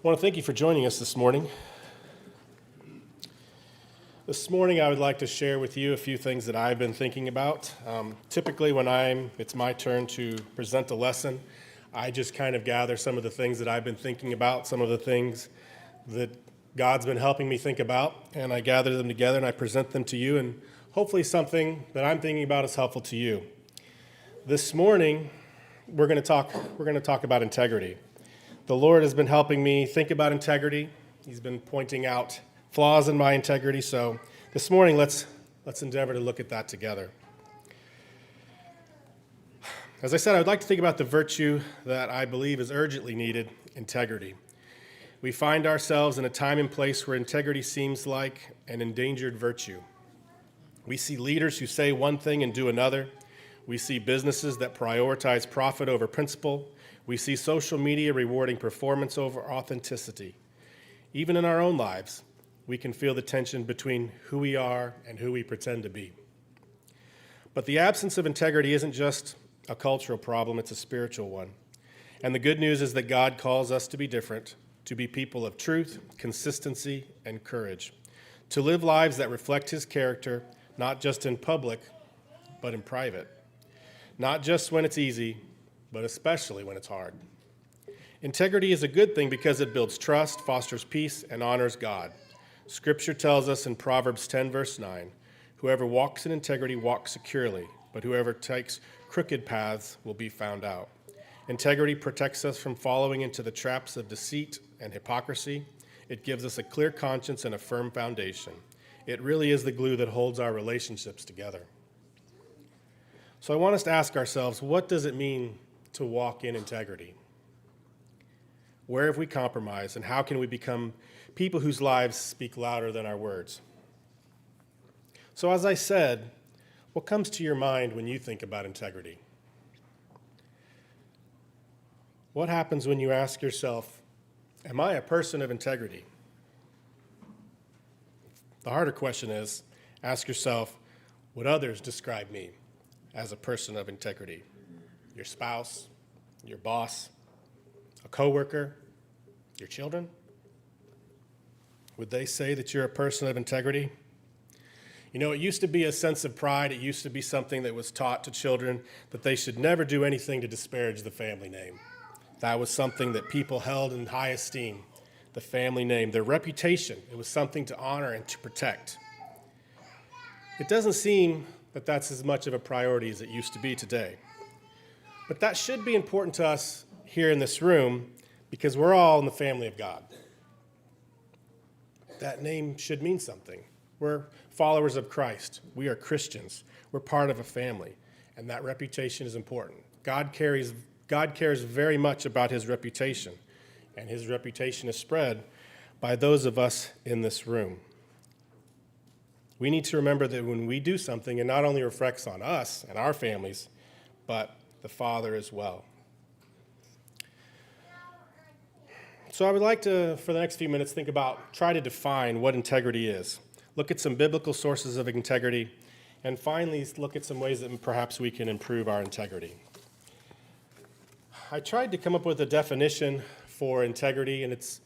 I want to thank you for joining us this morning. This morning, I would like to share with you a few things that I've been thinking about. Typically, when it's my turn to present a lesson, I just kind of gather some of the things that I've been thinking about, some of the things that God's been helping me think about, and I gather them together and I present them to you, and hopefully something that I'm thinking about is helpful to you. This morning, we're going to talk about integrity. The Lord has been helping me think about integrity. He's been pointing out flaws in my integrity. So this morning, let's endeavor to look at that together. As I said, I would like to think about the virtue that I believe is urgently needed, integrity. We find ourselves in a time and place where integrity seems like an endangered virtue. We see leaders who say one thing and do another. We see businesses that prioritize profit over principle. We see social media rewarding performance over authenticity. Even in our own lives, we can feel the tension between who we are and who we pretend to be. But the absence of integrity isn't just a cultural problem, it's a spiritual one. And the good news is that God calls us to be different, to be people of truth, consistency, and courage, to live lives that reflect His character, not just in public, but in private. Not just when it's easy, but especially when it's hard. Integrity is a good thing because it builds trust, fosters peace, and honors God. Scripture tells us in Proverbs 10, verse 9, "Whoever walks in integrity walks securely, but whoever takes crooked paths will be found out." Integrity protects us from falling into the traps of deceit and hypocrisy. It gives us a clear conscience and a firm foundation. It really is the glue that holds our relationships together. So I want us to ask ourselves, what does it mean to walk in integrity? Where have we compromised, and how can we become people whose lives speak louder than our words? So as I said, what comes to your mind when you think about integrity? What happens when you ask yourself, am I a person of integrity? The harder question is, ask yourself, would others describe me as a person of integrity? Your spouse, your boss, a coworker, your children? Would they say that you're a person of integrity? You know, it used to be a sense of pride. It used to be something that was taught to children that they should never do anything to disparage the family name. That was something that people held in high esteem, the family name, their reputation. It was something to honor and to protect. It doesn't seem that that's as much of a priority as it used to be today. But that should be important to us here in this room because we're all in the family of God. That name should mean something. We're followers of Christ. We are Christians. We're part of a family, and that reputation is important. God cares very much about His reputation, and His reputation is spread by those of us in this room. We need to remember that when we do something, it not only reflects on us and our families, but the Father as well. So I would like to, for the next few minutes, try to define what integrity is. Look at some biblical sources of integrity, and finally look at some ways that perhaps we can improve our integrity. I tried to come up with a definition for integrity, and it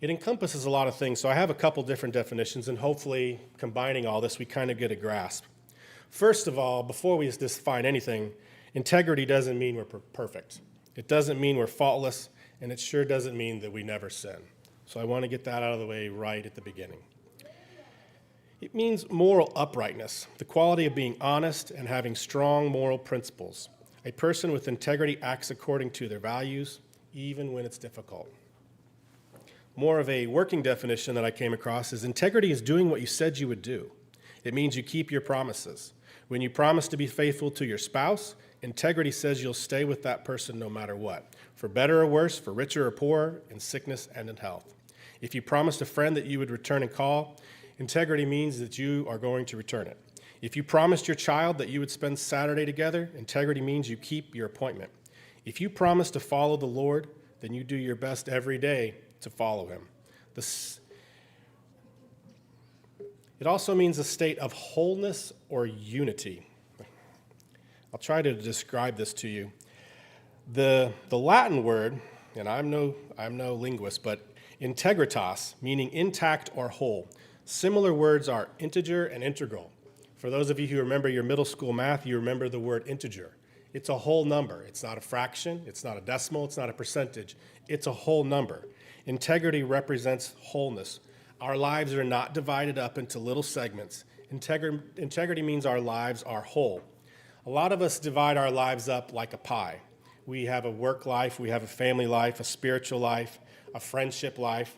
encompasses a lot of things. So I have a couple different definitions, and hopefully combining all this, we kind of get a grasp. First of all, before we define anything, integrity doesn't mean we're perfect. It doesn't mean we're faultless, and it sure doesn't mean that we never sin. So I want to get that out of the way right at the beginning. It means moral uprightness, the quality of being honest and having strong moral principles. A person with integrity acts according to their values, even when it's difficult. More of a working definition that I came across is integrity is doing what you said you would do. It means you keep your promises. When you promise to be faithful to your spouse, integrity says you'll stay with that person no matter what, for better or worse, for richer or poorer, in sickness and in health. If you promised a friend that you would return a call, integrity means that you are going to return it. If you promised your child that you would spend Saturday together, integrity means you keep your appointment. If you promise to follow the Lord, then you do your best every day to follow Him. It also means a state of wholeness or unity. I'll try to describe this to you. The Latin word and I'm no linguist, but integritas, meaning intact or whole. Similar words are integer and integral. For those of you who remember your middle school math, you remember the word integer. It's a whole number. It's not a fraction, it's not a decimal, it's not a percentage. It's a whole number. Integrity represents wholeness. Our lives are not divided up into little segments. Integrity means our lives are whole. A lot of us divide our lives up like a pie. We have a work life, we have a family life, a spiritual life, a friendship life,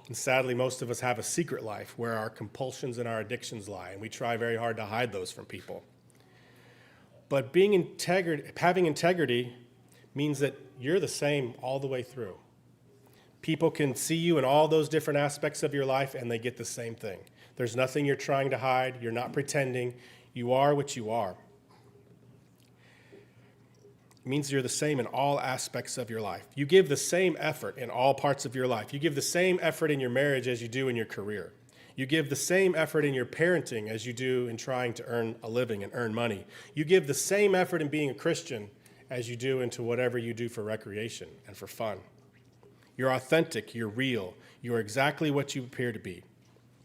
and sadly, most of us have a secret life where our compulsions and our addictions lie, and we try very hard to hide those from people. But having integrity means that you're the same all the way through. People can see you in all those different aspects of your life, and they get the same thing. There's nothing you're trying to hide. You're not pretending. You are what you are. It means you're the same in all aspects of your life. You give the same effort in all parts of your life. You give the same effort in your marriage as you do in your career. You give the same effort in your parenting as you do in trying to earn a living and earn money. You give the same effort in being a Christian as you do into whatever you do for recreation and for fun. You're authentic, you're real, you're exactly what you appear to be.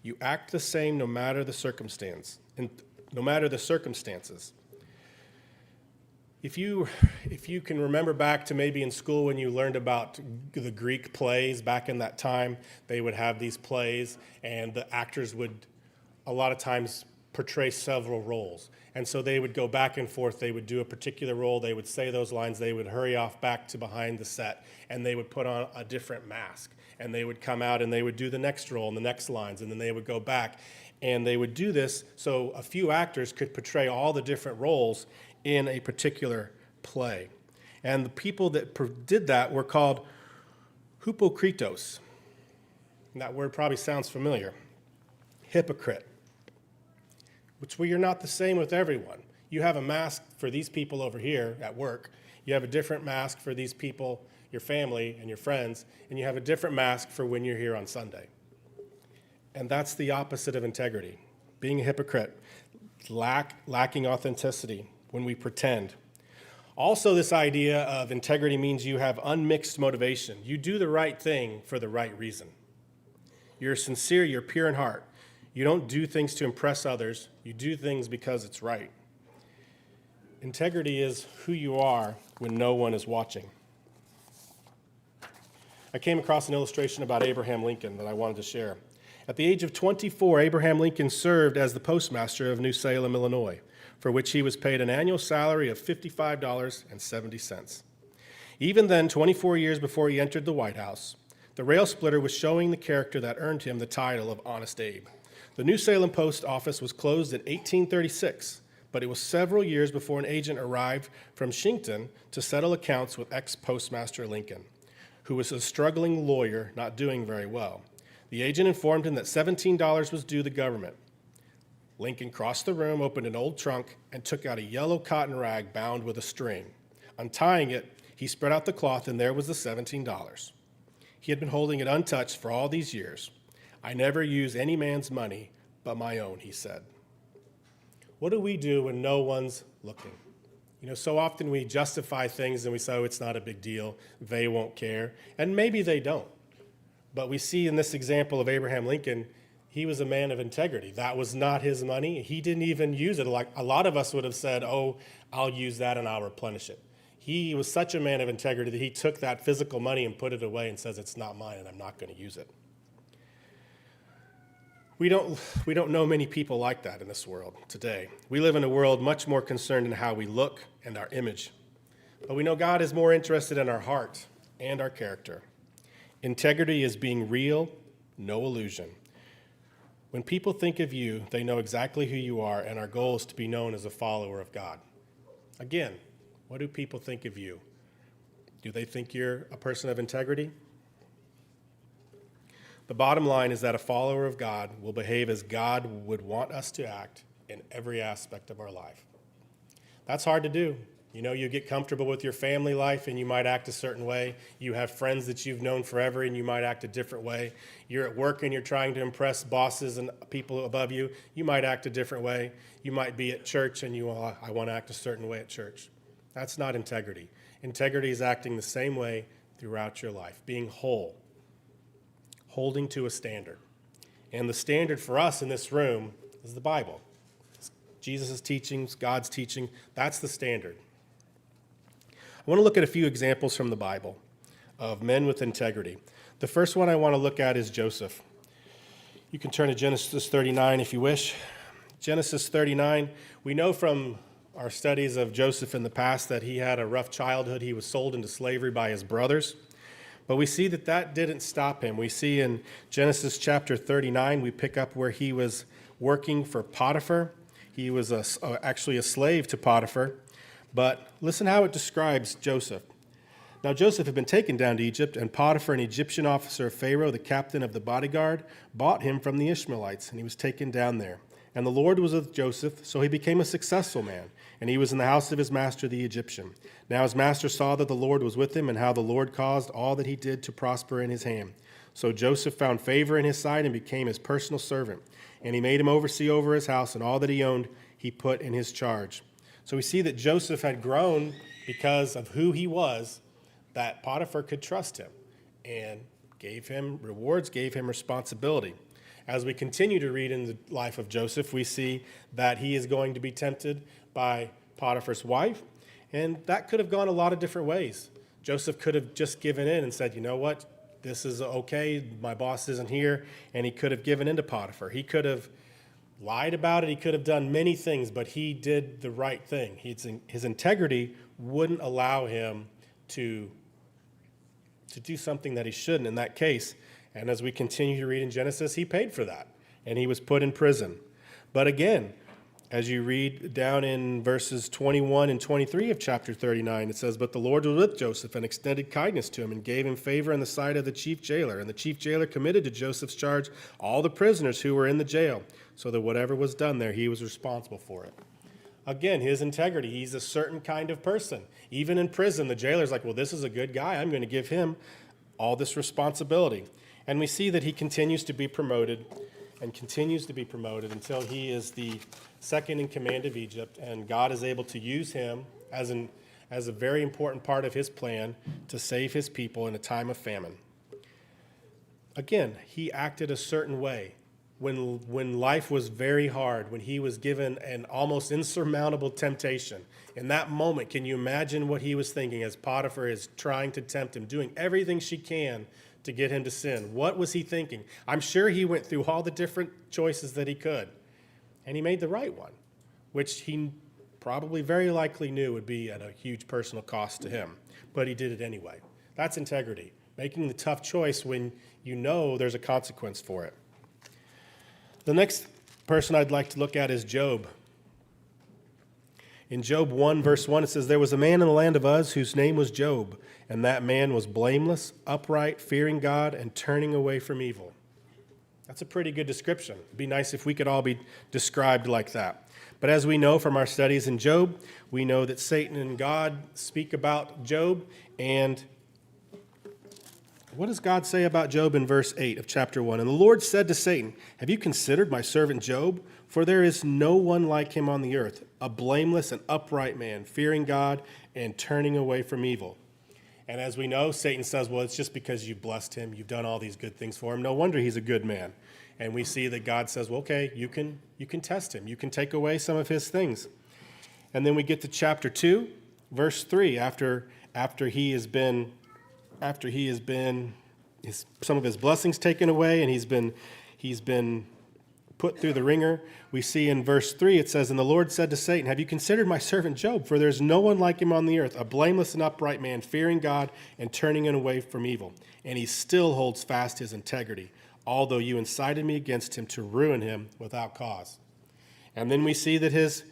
You act the same no matter the circumstances. If you can remember back to maybe in school when you learned about the Greek plays back in that time, they would have these plays and the actors would a lot of times portray several roles. And so they would go back and forth, they would do a particular role, they would say those lines, they would hurry off back to behind the set, and they would put on a different mask. And they would come out and they would do the next role and the next lines, and then they would go back. And they would do this so a few actors could portray all the different roles in a particular play. And the people that did that were called hypokritos. And that word probably sounds familiar. Hypocrite. Which you're not the same with everyone. You have a mask for these people over here at work. You have a different mask for these people, your family and your friends, and you have a different mask for when you're here on Sunday. And that's the opposite of integrity. Being a hypocrite, lacking authenticity when we pretend. Also, this idea of integrity means you have unmixed motivation. You do the right thing for the right reason. You're sincere, you're pure in heart. You don't do things to impress others. You do things because it's right. Integrity is who you are when no one is watching. I came across an illustration about Abraham Lincoln that I wanted to share. At the age of 24, Abraham Lincoln served as the postmaster of New Salem, Illinois, for which he was paid an annual salary of $55.70. Even then, 24 years before he entered the White House, the rail splitter was showing the character that earned him the title of Honest Abe. The New Salem post office was closed in 1836, but it was several years before an agent arrived from Shinkton to settle accounts with ex-postmaster Lincoln, who was a struggling lawyer not doing very well. The agent informed him that $17 was due the government. Lincoln crossed the room, opened an old trunk, and took out a yellow cotton rag bound with a string. Untying it, he spread out the cloth, and there was the $17. He had been holding it untouched for all these years. "I never use any man's money but my own," he said. What do we do when no one's looking? So often we justify things and we say, oh, it's not a big deal, they won't care, and maybe they don't. But we see in this example of Abraham Lincoln, he was a man of integrity. That was not his money. He didn't even use it. Like a lot of us would have said, oh, I'll use that and I'll replenish it. He was such a man of integrity that he took that physical money and put it away and says, it's not mine and I'm not going to use it. We don't know many people like that in this world today. We live in a world much more concerned in how we look and our image. But we know God is more interested in our heart and our character. Integrity is being real, no illusion. When people think of you, they know exactly who you are, and our goal is to be known as a follower of God. Again, what do people think of you? Do they think you're a person of integrity? The bottom line is that a follower of God will behave as God would want us to act in every aspect of our life. That's hard to do. You get comfortable with your family life and you might act a certain way. You have friends that you've known forever and you might act a different way. You're at work and you're trying to impress bosses and people above you. You might act a different way. You might be at church and I want to act a certain way at church. That's not integrity. Integrity is acting the same way throughout your life, being whole, holding to a standard. And the standard for us in this room is the Bible. It's Jesus' teachings, God's teaching, that's the standard. I want to look at a few examples from the Bible of men with integrity. The first one I want to look at is Joseph. You can turn to Genesis 39 if you wish. Genesis 39, we know from our studies of Joseph in the past that he had a rough childhood. He was sold into slavery by his brothers. But we see that that didn't stop him. We see in Genesis chapter 39, we pick up where he was working for Potiphar. He was actually a slave to Potiphar. But listen how it describes Joseph. Now Joseph had been taken down to Egypt, and Potiphar, an Egyptian officer of Pharaoh, the captain of the bodyguard, bought him from the Ishmaelites, and he was taken down there. And the Lord was with Joseph, so he became a successful man, and he was in the house of his master the Egyptian. Now his master saw that the Lord was with him, and how the Lord caused all that he did to prosper in his hand. So Joseph found favor in his sight and became his personal servant. And he made him oversee over his house, and all that he owned he put in his charge. So we see that Joseph had grown because of who he was, that Potiphar could trust him and gave him rewards, gave him responsibility. As we continue to read in the life of Joseph, we see that he is going to be tempted by Potiphar's wife, and that could have gone a lot of different ways. Joseph could have just given in and said, you know what, this is okay, my boss isn't here, and he could have given in to Potiphar. He could have lied about it, he could have done many things, but he did the right thing. His integrity wouldn't allow him to do something that he shouldn't in that case. And as we continue to read in Genesis, he paid for that, and he was put in prison. But again, as you read down in verses 21 and 23 of chapter 39, it says, "But the Lord was with Joseph and extended kindness to him and gave him favor in the sight of the chief jailer. And the chief jailer committed to Joseph's charge all the prisoners who were in the jail, so that whatever was done there, he was responsible for it." Again, his integrity, he's a certain kind of person. Even in prison, the jailer's like, well, this is a good guy. I'm going to give him all this responsibility. And we see that he continues to be promoted and continues to be promoted until he is the second in command of Egypt, and God is able to use him as a very important part of his plan to save his people in a time of famine. Again, he acted a certain way. When life was very hard, when he was given an almost insurmountable temptation, in that moment, can you imagine what he was thinking as Potiphar is trying to tempt him, doing everything she can to get him to sin? What was he thinking? I'm sure he went through all the different choices that he could, and he made the right one, which he probably very likely knew would be at a huge personal cost to him, but he did it anyway. That's integrity, making the tough choice when you know there's a consequence for it. The next person I'd like to look at is Job. In Job 1, verse 1, it says, "There was a man in the land of Uz whose name was Job, and that man was blameless, upright, fearing God, and turning away from evil." That's a pretty good description. It'd be nice if we could all be described like that. But as we know from our studies in Job, we know that Satan and God speak about Job, and what does God say about Job in verse 8 of chapter 1? "And the Lord said to Satan, 'Have you considered my servant Job? For there is no one like him on the earth, a blameless and upright man, fearing God and turning away from evil.'" And as we know, Satan says, well, it's just because you've blessed him, you've done all these good things for him. No wonder he's a good man. And we see that God says, well, okay, you can test him. You can take away some of his things. And then we get to chapter 2, verse 3, after he has been some of his blessings taken away and he's been put through the ringer. We see in verse 3, it says, "And the Lord said to Satan, 'Have you considered my servant Job? For there is no one like him on the earth, a blameless and upright man, fearing God and turning away from evil. And he still holds fast his integrity, although you incited me against him to ruin him without cause.'" And then we see that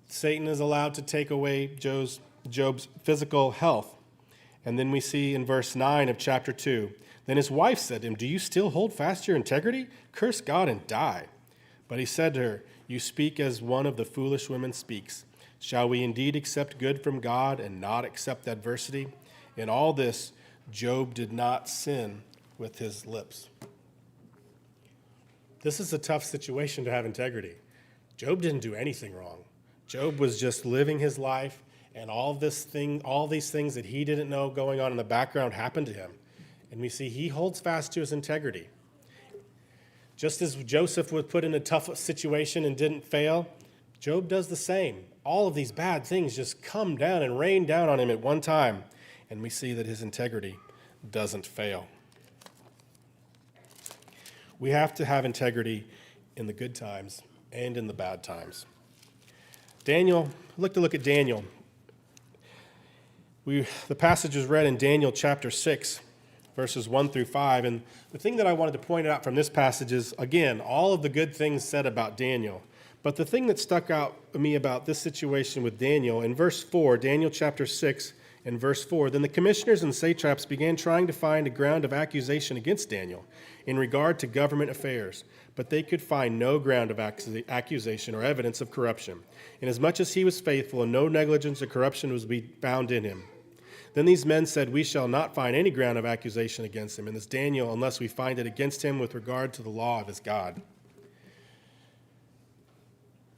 Satan is allowed to take away Job's physical health. And then we see in verse 9 of chapter 2, "Then his wife said to him, 'Do you still hold fast your integrity? Curse God and die.' But he said to her, 'You speak as one of the foolish women speaks. Shall we indeed accept good from God and not accept adversity?' In all this, Job did not sin with his lips." This is a tough situation to have integrity. Job didn't do anything wrong. Job was just living his life, And all these things that he didn't know going on in the background happened to him. And we see he holds fast to his integrity. Just as Joseph was put in a tough situation and didn't fail, Job does the same. All of these bad things just come down and rain down on him at one time. And we see that his integrity doesn't fail. We have to have integrity in the good times and in the bad times. Daniel, look at Daniel. The passage is read in Daniel chapter 6, verses 1 through 5. And the thing that I wanted to point out from this passage is, again, all of the good things said about Daniel. But the thing that stuck out to me about this situation with Daniel, in verse 4, Daniel chapter 6 and verse 4, then the commissioners and satraps began trying to find a ground of accusation against Daniel in regard to government affairs, but they could find no ground of accusation or evidence of corruption, inasmuch as he was faithful and no negligence or corruption was to be found in him. Then these men said, we shall not find any ground of accusation against him, and this Daniel, unless we find it against him with regard to the law of his God.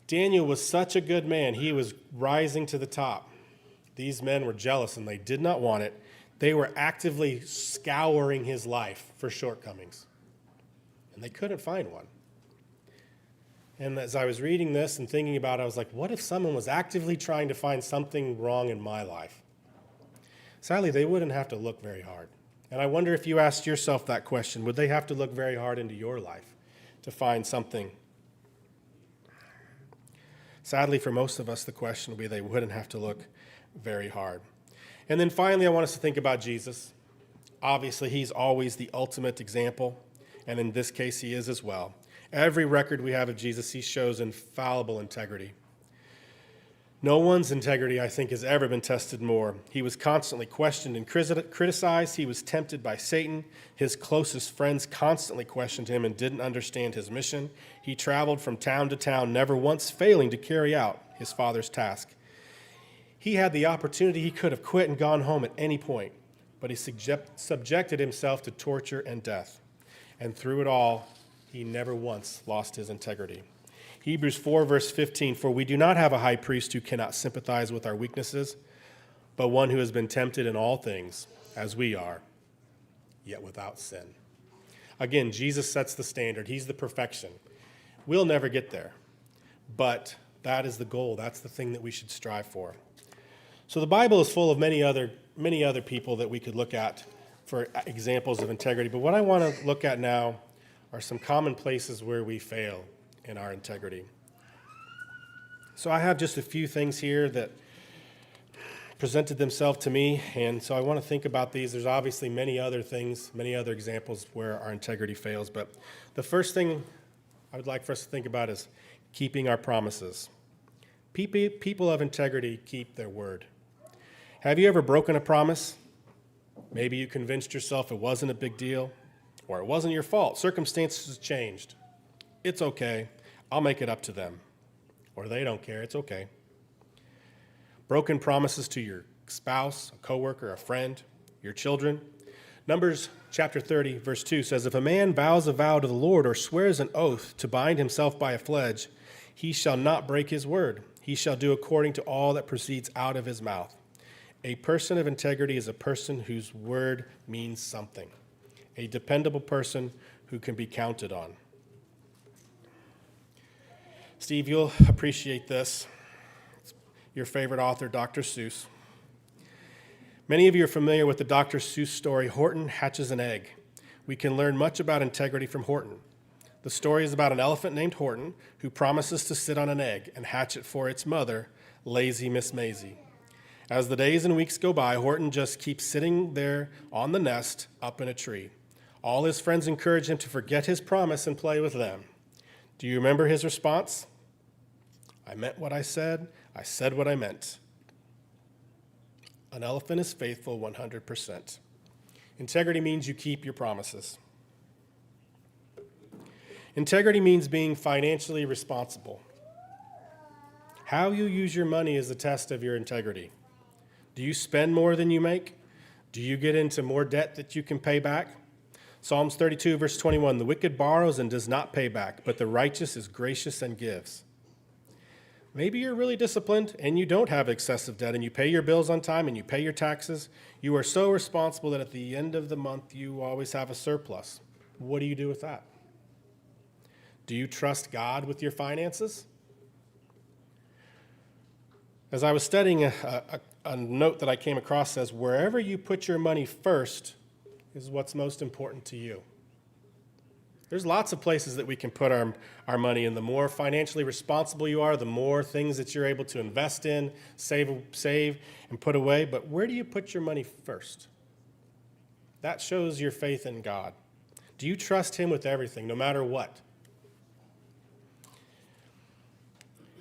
Daniel was such a good man. He was rising to the top. These men were jealous, and they did not want it. They were actively scouring his life for shortcomings, and they couldn't find one. And as I was reading this and thinking about it, I was like, what if someone was actively trying to find something wrong in my life? Sadly, they wouldn't have to look very hard. And I wonder if you asked yourself that question, would they have to look very hard into your life to find something? Sadly, for most of us, the question would be they wouldn't have to look very hard. And then finally, I want us to think about Jesus. Obviously, he's always the ultimate example, and in this case, he is as well. Every record we have of Jesus, he shows infallible integrity. No one's integrity, I think, has ever been tested more. He was constantly questioned and criticized. He was tempted by Satan. His closest friends constantly questioned him and didn't understand his mission. He traveled from town to town, never once failing to carry out his Father's task. He had the opportunity. He could have quit and gone home at any point, but he subjected himself to torture and death. And through it all, he never once lost his integrity. Hebrews 4, verse 15, for we do not have a high priest who cannot sympathize with our weaknesses, but one who has been tempted in all things, as we are, yet without sin. Again, Jesus sets the standard. He's the perfection. We'll never get there, but that is the goal. That's the thing that we should strive for. So the Bible is full of many other people that we could look at for examples of integrity, but what I want to look at now are some common places where we fail in our integrity. So I have just a few things here that presented themselves to me, and so I want to think about these. There's obviously many other things, many other examples where our integrity fails, but the first thing I would like for us to think about is keeping our promises. People of integrity keep their word. Have you ever broken a promise? Maybe you convinced yourself it wasn't a big deal, or it wasn't your fault. Circumstances changed. It's okay. I'll make it up to them. Or they don't care. It's okay. Broken promises to your spouse, a coworker, a friend, your children. Numbers chapter 30, verse 2 says, if a man vows a vow to the Lord or swears an oath to bind himself by a pledge, he shall not break his word. He shall do according to all that proceeds out of his mouth. A person of integrity is a person whose word means something. A dependable person who can be counted on. Steve, you'll appreciate this. It's your favorite author, Dr. Seuss. Many of you are familiar with the Dr. Seuss story, Horton Hatches an Egg. We can learn much about integrity from Horton. The story is about an elephant named Horton who promises to sit on an egg and hatch it for its mother, lazy Miss Maisie. As the days and weeks go by, Horton just keeps sitting there on the nest up in a tree. All his friends encourage him to forget his promise and play with them. Do you remember his response? I meant what I said what I meant. An elephant is faithful 100%. Integrity means you keep your promises. Integrity means being financially responsible. How you use your money is the test of your integrity. Do you spend more than you make? Do you get into more debt that you can pay back? Psalms 32, verse 21, the wicked borrows and does not pay back, but the righteous is gracious and gives. Maybe you're really disciplined and you don't have excessive debt and you pay your bills on time and you pay your taxes. You are so responsible that at the end of the month you always have a surplus. What do you do with that? Do you trust God with your finances? As I was studying, a note that I came across says, wherever you put your money first is what's most important to you. There's lots of places that we can put our money, and the more financially responsible you are, the more things that you're able to invest in, save, and put away. But where do you put your money first? That shows your faith in God. Do you trust Him with everything, no matter what?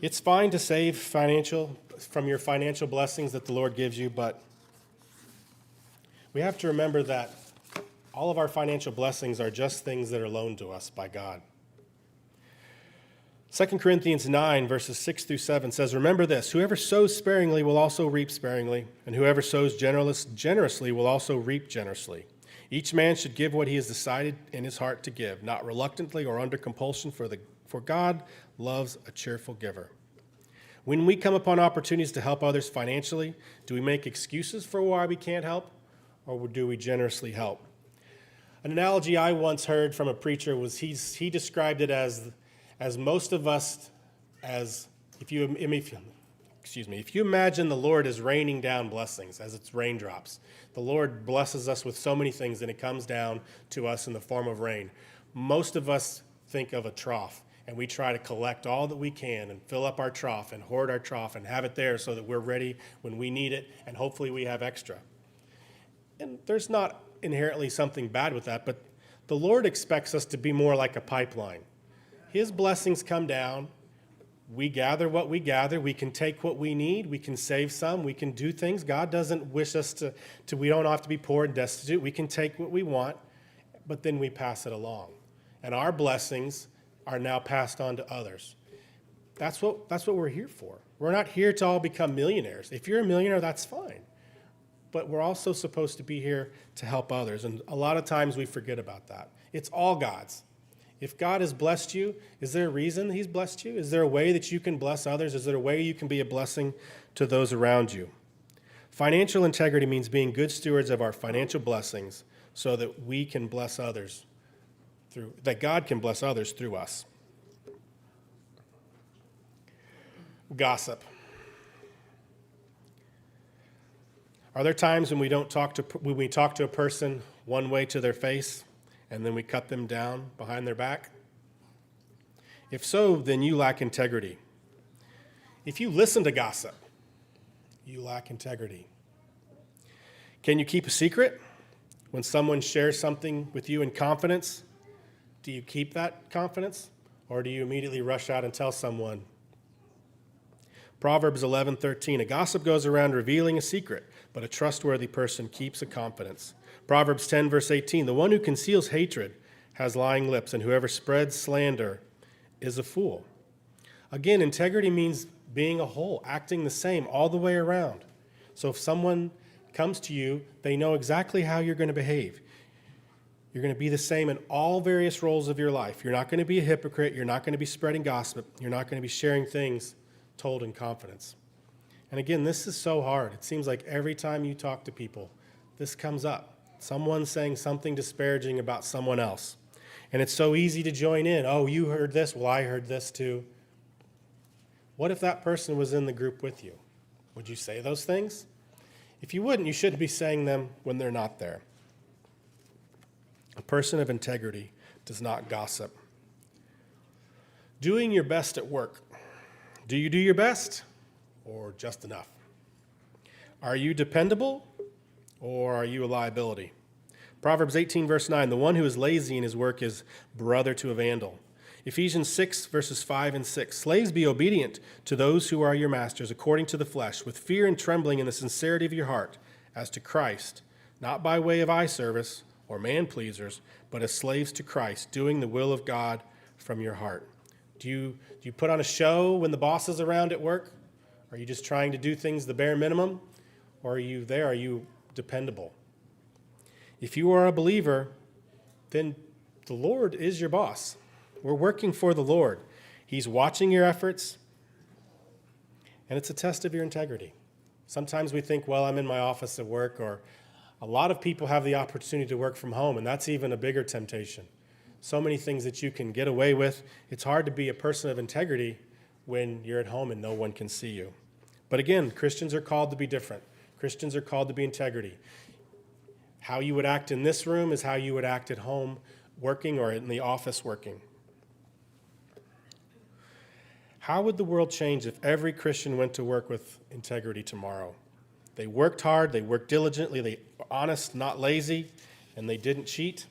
It's fine to save from your financial blessings that the Lord gives you, but we have to remember that all of our financial blessings are just things that are loaned to us by God. 2 Corinthians 9, verses 6 through 7 says, remember this, whoever sows sparingly will also reap sparingly, and whoever sows generously will also reap generously. Each man should give what he has decided in his heart to give, not reluctantly or under compulsion, for God loves a cheerful giver. When we come upon opportunities to help others financially, do we make excuses for why we can't help, or do we generously help? An analogy I once heard from a preacher was he described it as most of us, if you imagine the Lord as raining down blessings, as it's raindrops. The Lord blesses us with so many things, and it comes down to us in the form of rain. Most of us think of a trough, and we try to collect all that we can and fill up our trough and hoard our trough and have it there so that we're ready when we need it, and hopefully we have extra. And there's not inherently something bad with that, but the Lord expects us to be more like a pipeline. His blessings come down. We gather what we gather. We can take what we need. We can save some. We can do things. God doesn't wish us to we don't have to be poor and destitute. We can take what we want, but then we pass it along. And our blessings are now passed on to others. That's what we're here for. We're not here to all become millionaires. If you're a millionaire, that's fine. But we're also supposed to be here to help others. And a lot of times we forget about that. It's all God's. If God has blessed you, is there a reason He's blessed you? Is there a way that you can bless others? Is there a way you can be a blessing to those around you? Financial integrity means being good stewards of our financial blessings so that we can bless others that God can bless others through us. Gossip. Are there times when we talk to a person one way to their face and then we cut them down behind their back? If so, then you lack integrity. If you listen to gossip, you lack integrity. Can you keep a secret? When someone shares something with you in confidence, do you keep that confidence, or do you immediately rush out and tell someone? Proverbs 11:13, a gossip goes around revealing a secret, but a trustworthy person keeps a confidence. Proverbs 10, verse 18, the one who conceals hatred has lying lips, and whoever spreads slander is a fool. Again, integrity means being a whole, acting the same all the way around. So if someone comes to you, they know exactly how you're going to behave. You're going to be the same in all various roles of your life. You're not going to be a hypocrite. You're not going to be spreading gossip. You're not going to be sharing things told in confidence. And again, this is so hard. It seems like every time you talk to people, this comes up. Someone saying something disparaging about someone else. And it's so easy to join in. Oh, you heard this? Well, I heard this too. What if that person was in the group with you? Would you say those things? If you wouldn't, you shouldn't be saying them when they're not there. A person of integrity does not gossip. Doing your best at work. Do you do your best or just enough? Are you dependable or are you a liability? Proverbs 18, verse 9, the one who is lazy in his work is brother to a vandal. Ephesians 6, verses 5 and 6, slaves, be obedient to those who are your masters according to the flesh, with fear and trembling in the sincerity of your heart, as to Christ, not by way of eye service or man-pleasers, but as slaves to Christ, doing the will of God from your heart. Do you put on a show when the boss is around at work? Are you just trying to do things the bare minimum? Or are you there? Are you dependable? If you are a believer, then the Lord is your boss. We're working for the Lord. He's watching your efforts. And it's a test of your integrity. Sometimes we think, well, I'm in my office at work, or a lot of people have the opportunity to work from home, and that's even a bigger temptation. So many things that you can get away with. It's hard to be a person of integrity when you're at home and no one can see you. But again, Christians are called to be different. Christians are called to be integrity. How you would act in this room is how you would act at home working or in the office working. How would the world change if every Christian went to work with integrity tomorrow? They worked hard, they worked diligently, they were honest, not lazy, and they didn't cheat.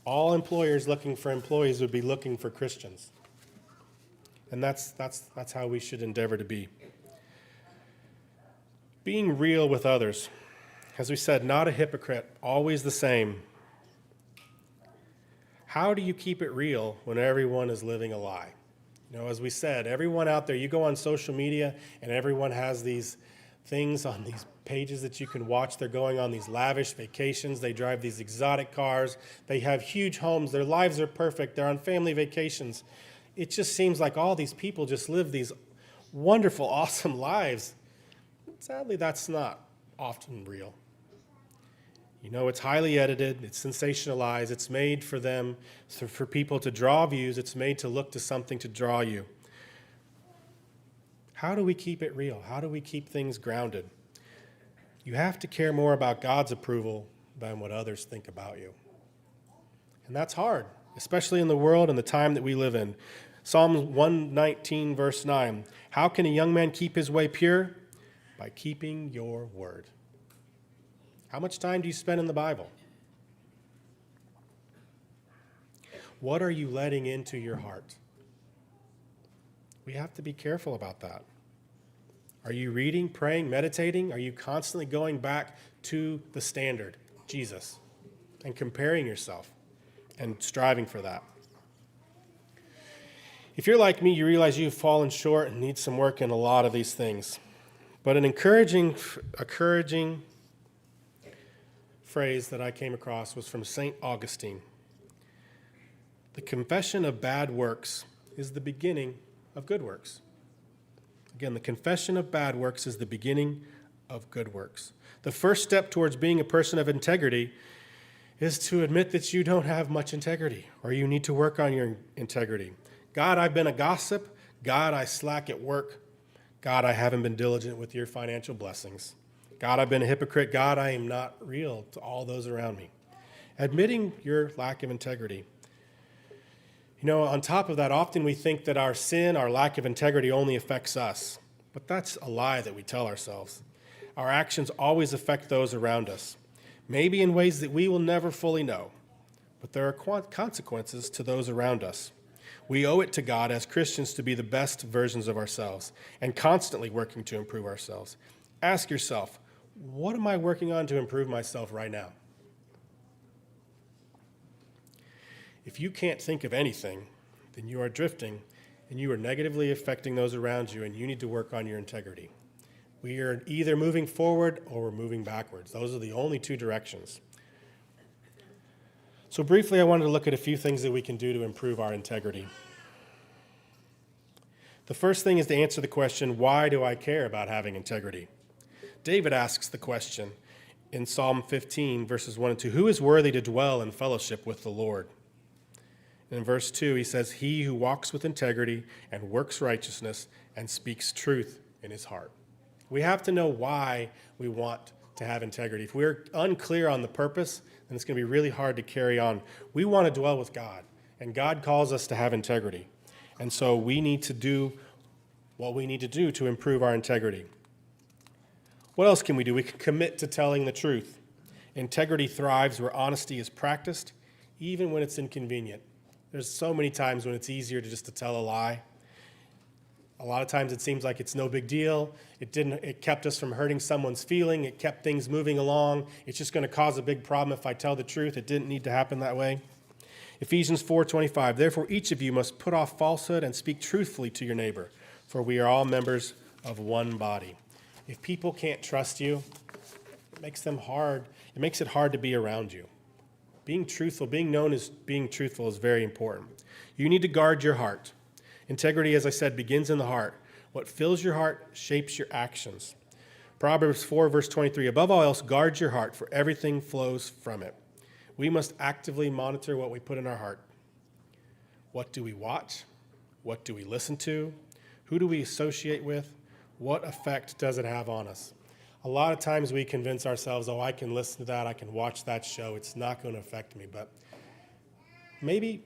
All employers looking for employees would be looking for Christians. And that's how we should endeavor to be. Being real with others. As we said, not a hypocrite, always the same. How do you keep it real when everyone is living a lie? You know, as we said, everyone out there, you go on social media and everyone has these things on these pages that you can watch. They're going on these lavish vacations. They drive these exotic cars. They have huge homes. Their lives are perfect. They're on family vacations. It just seems like all these people just live these wonderful, awesome lives. Sadly, that's not often real. You know, it's highly edited, it's sensationalized, it's made for them, for people to draw views, it's made to look to something to draw you. How do we keep it real? How do we keep things grounded? You have to care more about God's approval than what others think about you. And that's hard, especially in the world and the time that we live in. Psalm 119, verse 9, how can a young man keep his way pure? By keeping your word. How much time do you spend in the Bible? What are you letting into your heart? We have to be careful about that. Are you reading, praying, meditating? Are you constantly going back to the standard, Jesus, and comparing yourself and striving for that? If you're like me, you realize you've fallen short and need some work in a lot of these things. But an encouraging phrase that I came across was from St. Augustine. The confession of bad works is the beginning of good works. Again, the confession of bad works is the beginning of good works. The first step towards being a person of integrity is to admit that you don't have much integrity, or you need to work on your integrity. God, I've been a gossip. God, I slack at work. God, I haven't been diligent with your financial blessings. God, I've been a hypocrite. God, I am not real to all those around me. Admitting your lack of integrity. You know, on top of that, often we think that our sin, our lack of integrity only affects us. But that's a lie that we tell ourselves. Our actions always affect those around us, maybe in ways that we will never fully know. But there are consequences to those around us. We owe it to God as Christians to be the best versions of ourselves and constantly working to improve ourselves. Ask yourself, what am I working on to improve myself right now? If you can't think of anything, then you are drifting and you are negatively affecting those around you, and you need to work on your integrity. We are either moving forward or we're moving backwards. Those are the only two directions. So briefly, I wanted to look at a few things that we can do to improve our integrity. The first thing is to answer the question, why do I care about having integrity? David asks the question in Psalm 15, verses 1 and 2, who is worthy to dwell in fellowship with the Lord? And in verse 2, he says, he who walks with integrity and works righteousness and speaks truth in his heart. We have to know why we want to have integrity. If we're unclear on the purpose, then it's going to be really hard to carry on. We want to dwell with God, and God calls us to have integrity. And so we need to do what we need to do to improve our integrity. What else can we do? We can commit to telling the truth. Integrity thrives where honesty is practiced, even when it's inconvenient. There's so many times when it's easier to tell a lie. A lot of times it seems like it's no big deal. It kept us from hurting someone's feeling. It kept things moving along. It's just going to cause a big problem if I tell the truth. It didn't need to happen that way. Ephesians 4:25, therefore each of you must put off falsehood and speak truthfully to your neighbor, for we are all members of one body. If people can't trust you, it makes it hard to be around you. Being truthful, being known as being truthful is very important. You need to guard your heart. Integrity, as I said, begins in the heart. What fills your heart shapes your actions. Proverbs 4, verse 23, above all else, guard your heart, for everything flows from it. We must actively monitor what we put in our heart. What do we watch? What do we listen to? Who do we associate with? What effect does it have on us? A lot of times we convince ourselves, oh, I can listen to that, I can watch that show, it's not going to affect me. But maybe,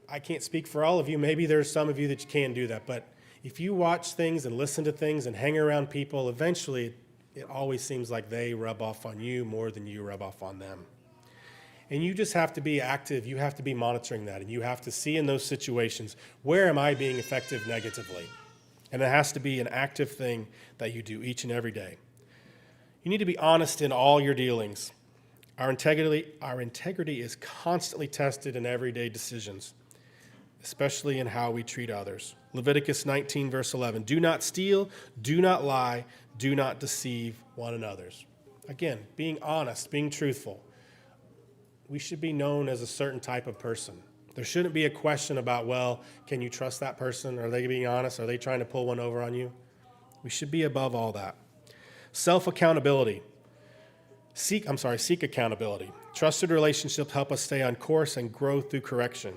I can't speak for all of you, maybe there's some of you that you can do that. But if you watch things and listen to things and hang around people, eventually it always seems like they rub off on you more than you rub off on them. And you just have to be active. You have to be monitoring that. And you have to see in those situations, where am I being effective negatively? And it has to be an active thing that you do each and every day. You need to be honest in all your dealings. Our integrity is constantly tested in everyday decisions, especially in how we treat others. Leviticus 19, verse 11, do not steal, do not lie, do not deceive one another. Again, being honest, being truthful. We should be known as a certain type of person. There shouldn't be a question about, well, can you trust that person? Are they being honest? Are they trying to pull one over on you? We should be above all that. Self-accountability. Seek accountability. Trusted relationships help us stay on course and grow through correction.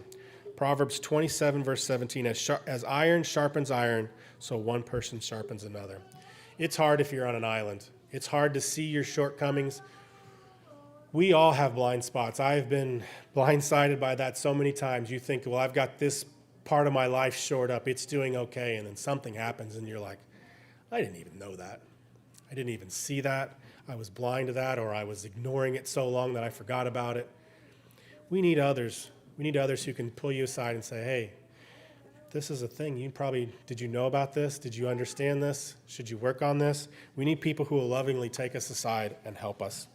Proverbs 27, verse 17, as iron sharpens iron, so one person sharpens another. It's hard if you're on an island. It's hard to see your shortcomings. We all have blind spots. I've been blindsided by that so many times. You think, well, I've got this part of my life shored up. It's doing okay. And then something happens and you're like, I didn't even know that. I didn't even see that. I was blind to that, or I was ignoring it so long that I forgot about it. We need others. We need others who can pull you aside and say, hey, this is a thing. Did you know about this? Did you understand this? Should you work on this? We need people who will lovingly take us aside and help us.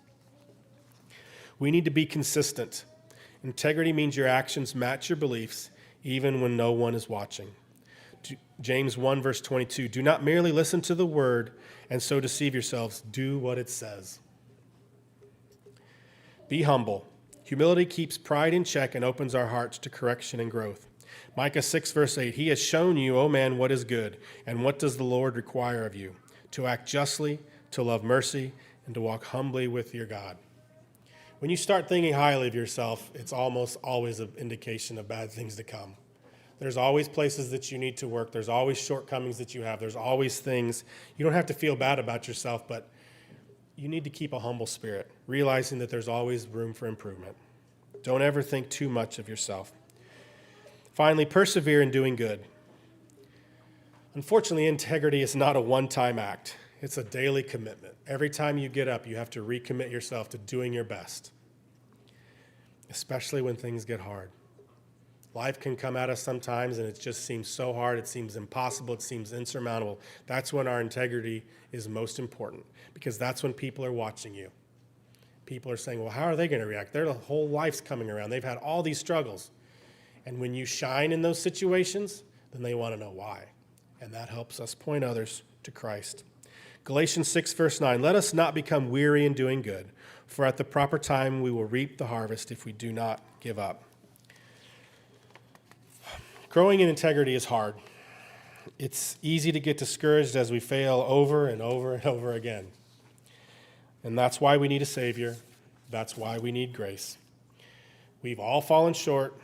We need to be consistent. Integrity means your actions match your beliefs, even when no one is watching. James 1, verse 22, do not merely listen to the word and so deceive yourselves. Do what it says. Be humble. Humility keeps pride in check and opens our hearts to correction and growth. Micah 6, verse 8, he has shown you, O man, what is good, and what does the Lord require of you? To act justly, to love mercy, and to walk humbly with your God. When you start thinking highly of yourself, it's almost always an indication of bad things to come. There's always places that you need to work. There's always shortcomings that you have. There's always things. You don't have to feel bad about yourself, but you need to keep a humble spirit, realizing that there's always room for improvement. Don't ever think too much of yourself. Finally, persevere in doing good. Unfortunately, integrity is not a one-time act. It's a daily commitment. Every time you get up, you have to recommit yourself to doing your best, especially when things get hard. Life can come at us sometimes, and it just seems so hard. It seems impossible. It seems insurmountable. That's when our integrity is most important, because that's when people are watching you. People are saying, well, how are they going to react? Their whole life's coming around. They've had all these struggles. And when you shine in those situations, then they want to know why. And that helps us point others to Christ. Galatians 6, verse 9, let us not become weary in doing good, for at the proper time we will reap the harvest if we do not give up. Growing in integrity is hard. It's easy to get discouraged as we fail over and over and over again. And that's why we need a Savior. That's why we need grace. We've all fallen short.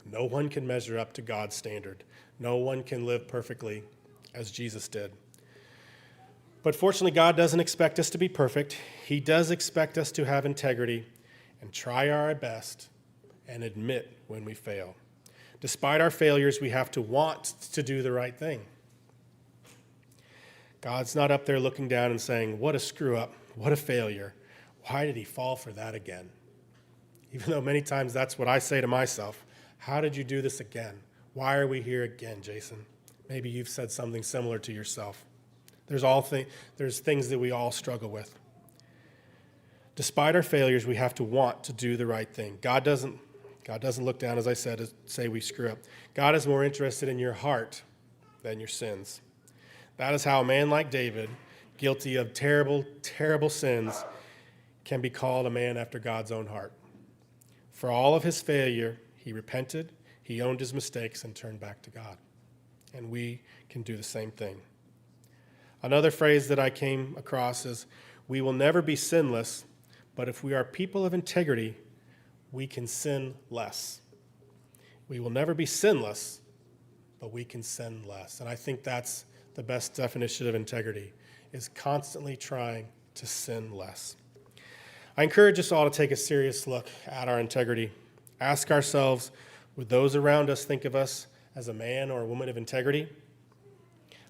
No one can measure up to God's standard. No one can live perfectly as Jesus did. But fortunately, God doesn't expect us to be perfect. He does expect us to have integrity and try our best and admit when we fail. Despite our failures, we have to want to do the right thing. God's not up there looking down and saying, what a screw up, what a failure. Why did he fall for that again? Even though many times that's what I say to myself. How did you do this again? Why are we here again, Jason? Maybe you've said something similar to yourself. There's things that we all struggle with. Despite our failures, we have to want to do the right thing. God doesn't look down, as I said, to say we screw up. God is more interested in your heart than your sins. That is how a man like David, guilty of terrible, terrible sins, can be called a man after God's own heart. For all of his failure, he repented, he owned his mistakes, and turned back to God. and we can do the same thing. Another phrase that I came across is, we will never be sinless, but if we are people of integrity, we can sin less. We will never be sinless, but we can sin less. And I think that's the best definition of integrity, is constantly trying to sin less. I encourage us all to take a serious look at our integrity. Ask ourselves, would those around us think of us as a man or a woman of integrity?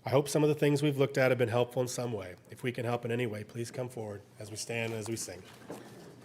I hope some of the things we've looked at have been helpful in some way. If we can help in any way, please come forward as we stand and as we sing.